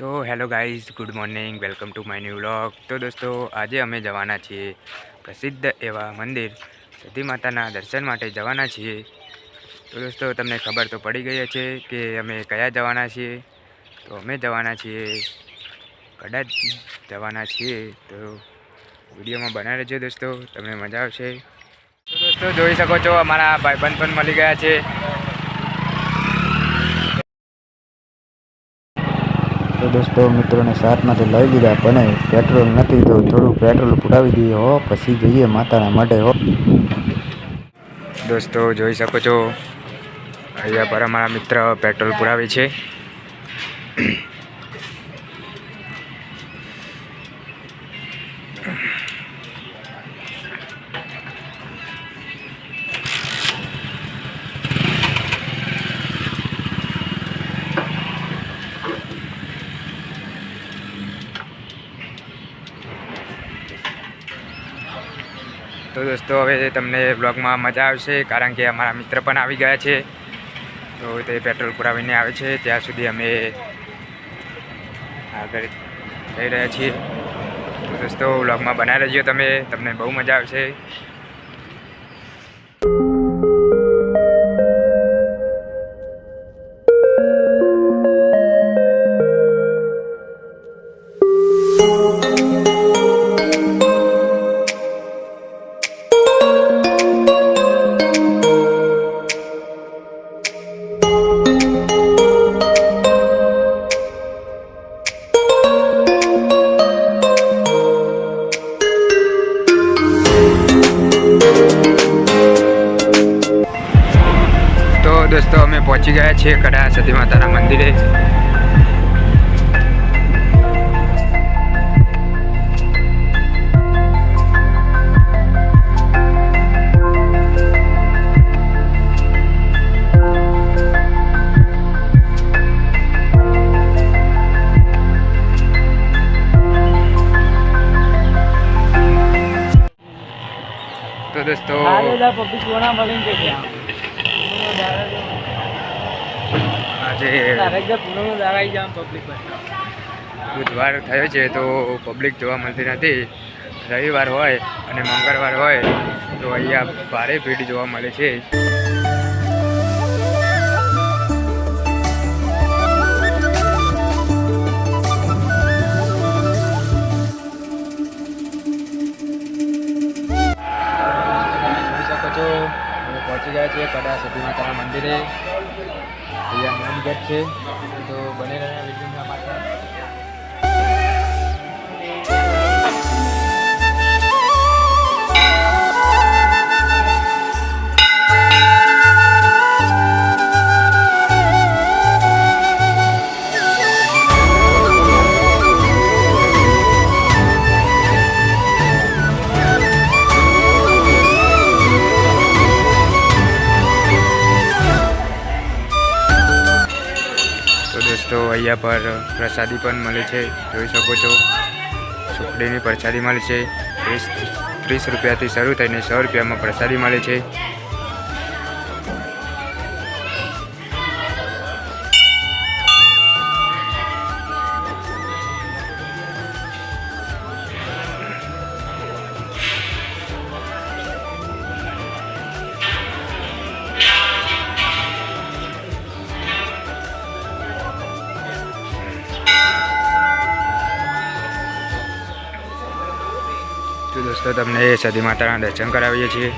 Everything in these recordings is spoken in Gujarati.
તો hello guys, good morning, welcome to my new vlog. તો દોસ્તો, આજે અમે જવાના છીએ પ્રસિદ્ધ એવા મંદિર સતી માતાના દર્શન માટે જવાના છીએ. તો દોસ્તો, તમને ખબર તો પડી ગઈ છે કે અમે કયા જવાના છીએ. તો અમે જવાના છીએ કદાચ જવાના છીએ. તો વિડીયોમાં બનાવી રહેજો દોસ્તો, તમને મજા આવશે. તો દોસ્તો, જોઈ શકો છો અમારા ભાઈબંધ પણ મળી ગયા છે. તો દોસ્તો, મિત્રોને સાથમાંથી લઈ લીધા, પણ પેટ્રોલ નથી તો થોડું પેટ્રોલ પુરાવી દઈએ હો, પછી જઈએ માતાના માટે હો. દોસ્તો, જોઈ શકો છો અહીંયા પર અમારા મિત્ર પેટ્રોલ પુરાવે છે. તો દોસ્તો, હવે તમને બ્લોગમાં મજા આવશે, કારણ કે અમારા મિત્ર પણ આવી ગયા છે. તો તે પેટ્રોલ પુરાવીને આવે છે ત્યાં સુધી અમે આગળ જઈ રહ્યા છીએ. તો દોસ્તો, બ્લોગમાં બનાવી રહેજો, તમને બહુ મજા આવશે. દોસ્તો, અમે પહોંચી ગયા છીએ કડા સતી માતાના મંદિરે. તો દોસ્તો, આજે બુધવાર થયો છે તો પબ્લિક જોવા મળતી નથી. રવિવાર હોય અને મંગળવાર હોય તો અહીંયા ભારે ભીડ જોવા મળે છે. પહોંચી ગયા છીએ કડા સતી માતાના મંદિરે. અહીંયા મેન ગેટ છે, તો બને રહ્યા વિડીયોના માટે. તો અહીંયા પર પ્રસાદી પણ મળે છે, જોઈ શકો છો. સુખડીની પ્રસાદી મળે છે. 30 રૂપિયાથી શરૂ થઈને 100 રૂપિયામાં પ્રસાદી મળે છે. તો દોસ્તો, તમને સતી માતાના દર્શન કરાવીએ છીએ.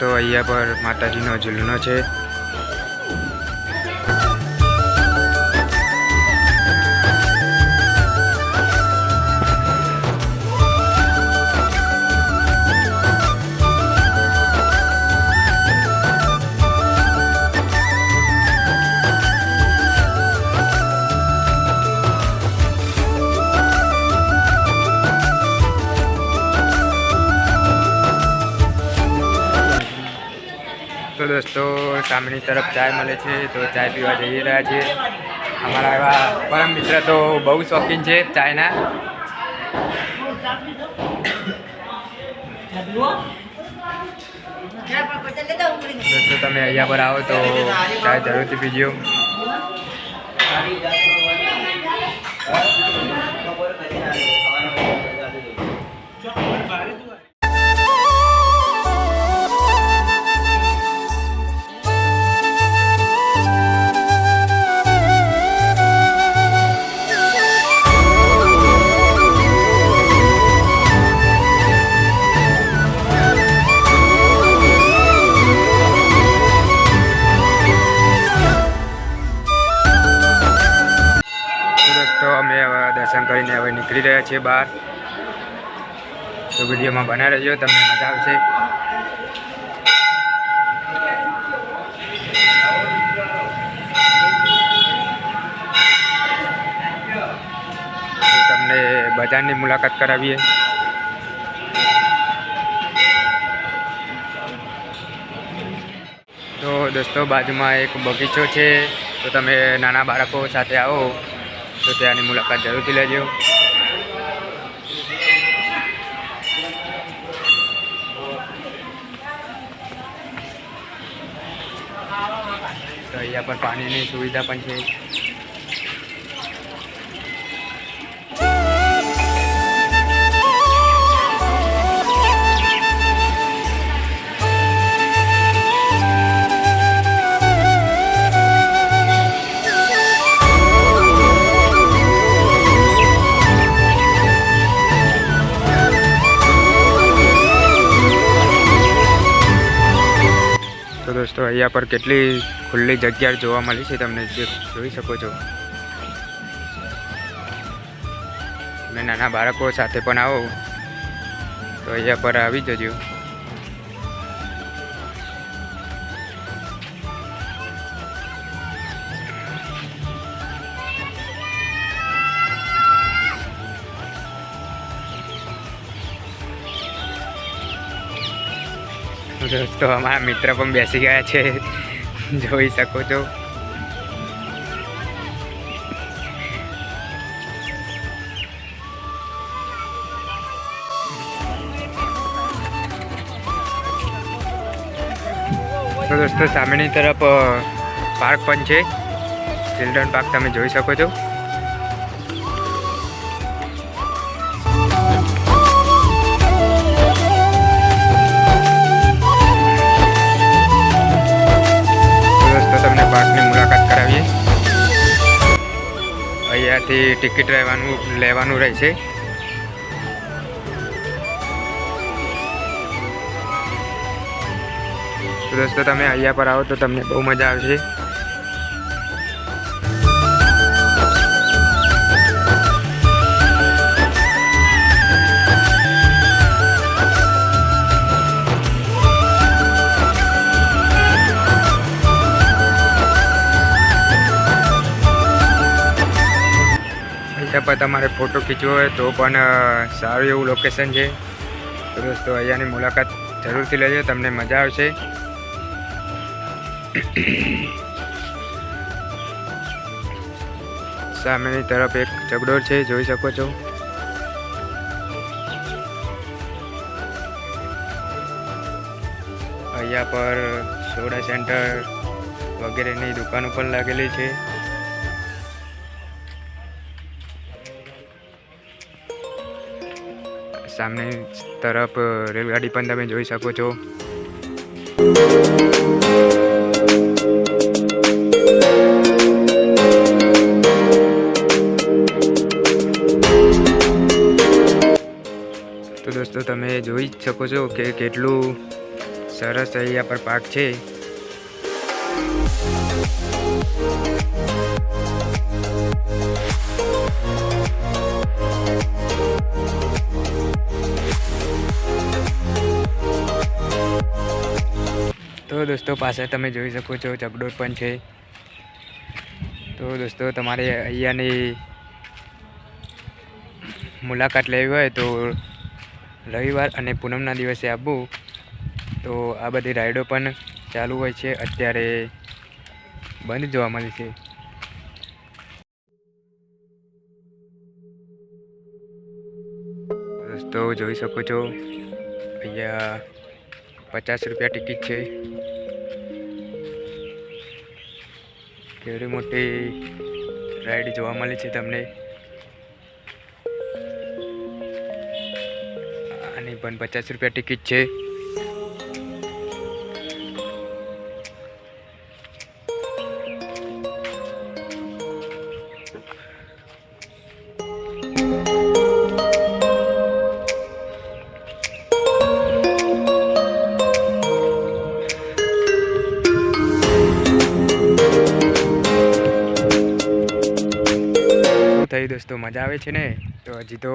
તો અહીંયા પર માતાજીનો ઝૂલનો છે. દોસ્તો સામેની તરફ ચાય મળે છે, તો ચાય પીવા જઈ રહ્યા છીએ. અમારા એવા પરમ મિત્ર તો બહુ શોખીન છે ચાયના. દોસ્તો તમે અહીંયા પર આવો તો ચાય જરૂરથી પીજો. તો અમે હવે દર્શન કરીને હવે નીકળી રહ્યા છીએ બહાર. તો વિડીયોમાં બના રહેજો, તમને મજા આવશે. તો તમને બજારની મુલાકાત કરાવીએ. તો દોસ્તો બાજુમાં એક બગીચો છે, તો તમે નાના બાળકો સાથે આવો તો ત્યાંની મુલાકાત જરૂરથી લેજો. તો અહીંયા પર પાણીની સુવિધા પણ છે. તો દોસ્તો અહીંયા પર કેટલી ખુલ્લી જગ્યા જોવા મળી છે, તમને જોઈ શકો છો. તમે નાના બાળકો સાથે પણ આવો તો અહીંયા પર આવી જજો. દોસ્તો અમારા મિત્ર પણ બેસી ગયા છે, જોઈ શકો છો. તો દોસ્તો સામેની તરફ પાર્ક પણ છે, ચિલ્ડ્રન પાર્ક તમે જોઈ શકો છો. તમને પાર્કની મુલાકાત કરાવીએ. અહીંયાથી ટિકિટ લેવાનું રહેશે. તો દોસ્તો તમે અહીંયા પર આવો તો તમને બહુ મજા આવશે. અહીંયા પર તમારે ફોટો ખીચવો હોય તો પણ સારું એવું લોકેશન છે. તો દોસ્તો અહીંયાની મુલાકાત જરૂરથી લેજો, તમને મજા આવશે. સામેની તરફ એક ચગડોળ છે, જોઈ શકો છો. અહીંયા પર સોડા સેન્ટર વગેરેની દુકાનો પણ લાગેલી છે. સામે તરફ રેલગાડી પણ તમે જોઈ શકો છો. તો દોસ્તો તમે જોઈ શકો છો કે કેટલું સરસ અહીંયા પર પાર્ક છે. તો દોસ્તો પાછળ તમે જોઈ શકો છો ચકડોળ પણ છે. તો દોસ્તો તમારે અહીંયાની મુલાકાત લેવી હોય તો રવિવાર અને પૂનમના દિવસે આવવું. તો આ બધી રાઈડો પણ ચાલુ હોય છે, અત્યારે બંધ જોવા મળે છે. દોસ્તો જોઈ શકો છો, અહીંયા 50 રૂપિયા ટિકિટ છે. કેવડી મોટી રાઈડ જોવા મળે છે તમને. આની પણ 50 રૂપિયા ટિકિટ છે. થઈ દોસ્તો, મજા આવે છે ને? તો હજી તો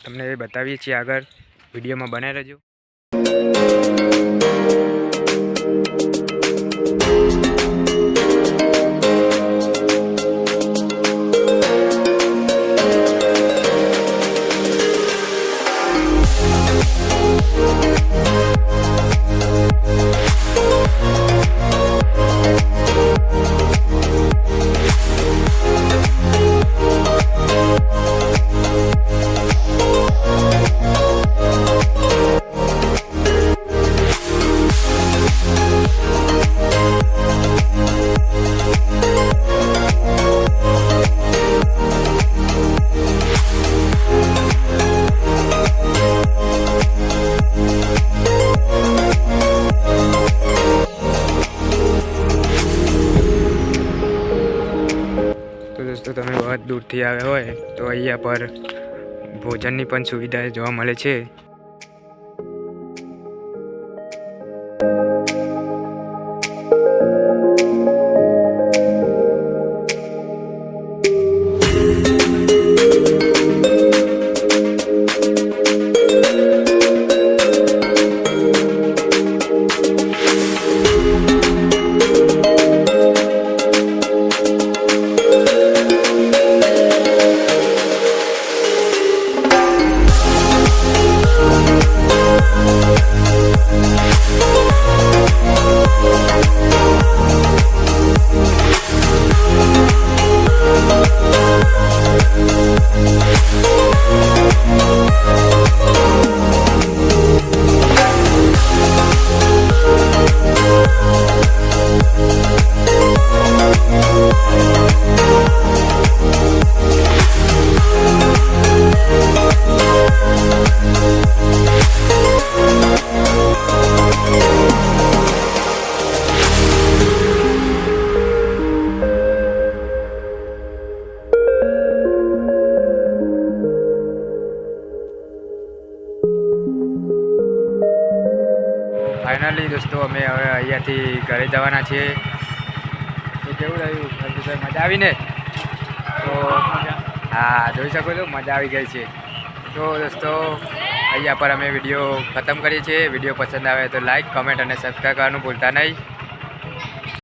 તમને બતાવીએ છીએ, આગળ વિડીયોમાં બનાવી રહેજો. તો તમે બહુ દૂરથી આવ્યા હોય તો અહીંયા પર ભોજનની પણ સુવિધા જોવા મળે છે. ફાઇનલી દોસ્તો અમે હવે અહીંયાથી ઘરે જવાના છીએ. તો કેવું રહ્યું હર્ષિતભાઈ, મજા આવીને? તો હા, જોઈ શકો છો, મજા આવી ગઈ છે. તો દોસ્તો અહીંયા પર અમે વિડીયો ખતમ કરીએ છીએ. વિડીયો પસંદ આવે તો લાઈક, કમેન્ટ અને સબસ્ક્રાઈબ કરવાનું ભૂલતા નહીં.